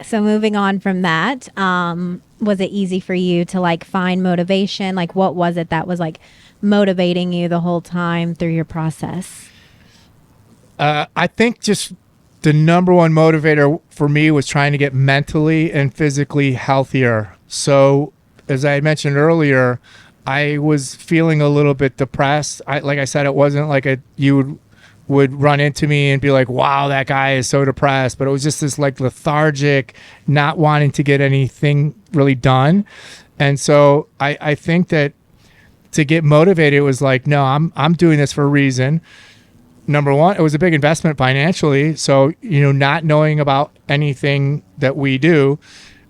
So moving on from that, was it easy for you to like find motivation? Like what was it that was like motivating you the whole time through your process? I think just the number one motivator for me was trying to get mentally and physically healthier. So as I had mentioned earlier, I was feeling a little bit depressed. Like I said, it wasn't like you would run into me and be like, wow, that guy is so depressed. But it was just this like lethargic, not wanting to get anything really done. And so I think that to get motivated, it was like, no, I'm doing this for a reason. Number one, it was a big investment financially. So, not knowing about anything that we do,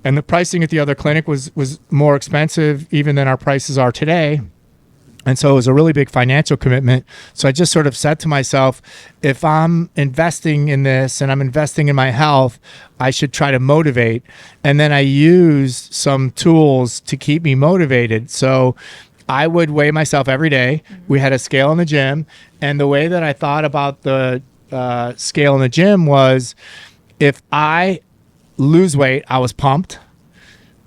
and the pricing at the other clinic was more expensive even than our prices are today. And so it was a really big financial commitment. So I just sort of said to myself, if I'm investing in this and I'm investing in my health, I should try to motivate. And then I used some tools to keep me motivated. So I would weigh myself every day. We had a scale in the gym. And the way that I thought about the scale in the gym was, if I lose weight, I was pumped.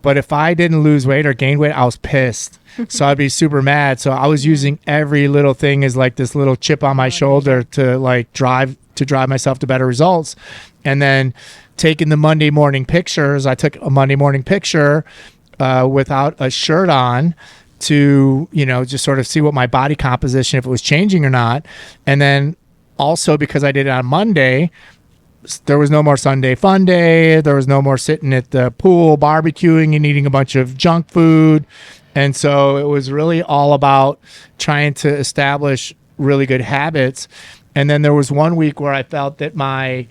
But if I didn't lose weight or gain weight, I was pissed. So I'd be super mad. So I was using every little thing as like this little chip on my shoulder to like drive myself to better results. And then taking the Monday morning pictures, I took a Monday morning picture without a shirt on to, just sort of see what my body composition, if it was changing or not. And then also, because I did it on Monday, there was no more Sunday fun day. There was no more sitting at the pool, barbecuing and eating a bunch of junk food. And so it was really all about trying to establish really good habits. And then there was one week where I felt that the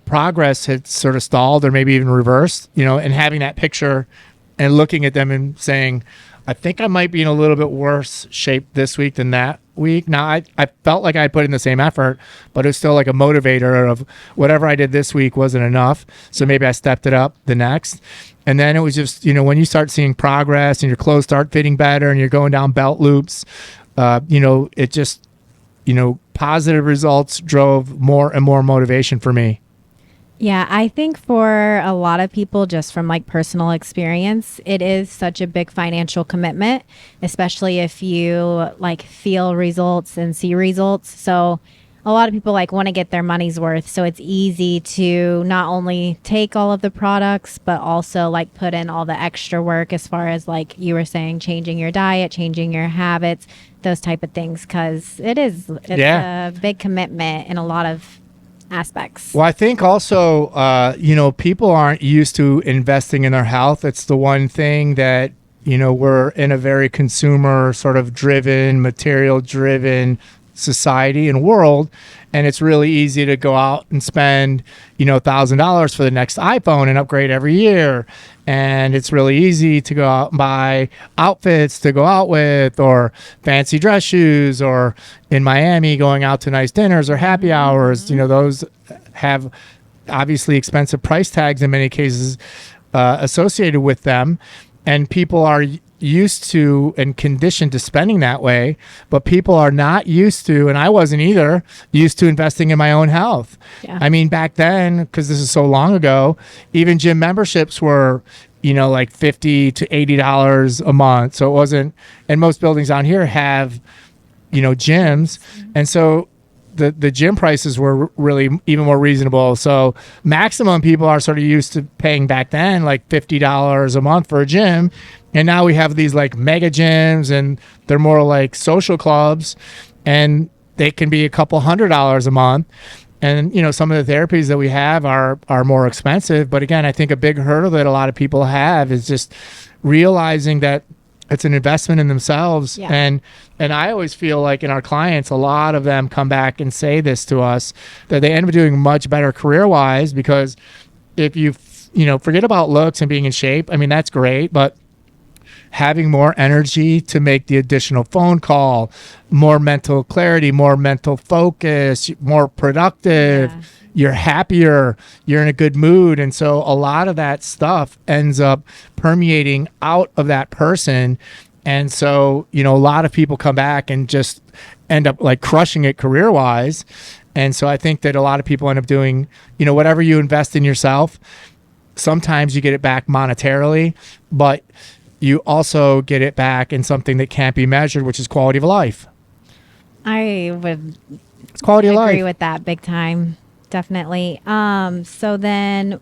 progress had sort of stalled or maybe even reversed, and having that picture and looking at them and saying, I think I might be in a little bit worse shape this week than that week. Now, I felt like I put in the same effort, but it was still like a motivator of whatever I did this week wasn't enough. So maybe I stepped it up the next. And then it was just, when you start seeing progress and your clothes start fitting better and you're going down belt loops, it just, positive results drove more and more motivation for me. Yeah, I think for a lot of people, just from like personal experience, it is such a big financial commitment, especially if you like feel results and see results. So a lot of people like want to get their money's worth. So it's easy to not only take all of the products, but also like put in all the extra work as far as like you were saying, changing your diet, changing your habits, those type of things. Cause it's a big commitment in a lot of aspects. Well, I think also, people aren't used to investing in their health. It's the one thing that, we're in a very consumer sort of driven, material driven society and world. And it's really easy to go out and spend, $1,000 for the next iPhone and upgrade every year. And it's really easy to go out and buy outfits to go out with, or fancy dress shoes, or in Miami going out to nice dinners or happy hours. Those have obviously expensive price tags in many cases associated with them. And people are used to and conditioned to spending that way, but people are not used to, and I wasn't either, used to investing in my own health. Yeah. I mean, back then, because this is so long ago, even gym memberships were, like $50 to $80 a month. So it wasn't, and most buildings down here have, gyms. And so the gym prices were really even more reasonable. So maximum people are sort of used to paying back then like $50 a month for a gym. And now we have these like mega gyms, and they're more like social clubs, and they can be a couple $100 a month. And, some of the therapies that we have are more expensive. But again, I think a big hurdle that a lot of people have is just realizing that it's an investment in themselves. Yeah. And I always feel like in our clients, a lot of them come back and say this to us, that they end up doing much better career-wise, because if you forget about looks and being in shape, I mean, that's great, but having more energy to make the additional phone call, more mental clarity, more mental focus, more productive, you're happier, you're in a good mood. And so a lot of that stuff ends up permeating out of that person. And so, a lot of people come back and just end up like crushing it career-wise. And so I think that a lot of people end up doing, whatever you invest in yourself, sometimes you get it back monetarily, but you also get it back in something that can't be measured, which is quality of life. I would It's quality of life. agree with that big time. Definitely. So then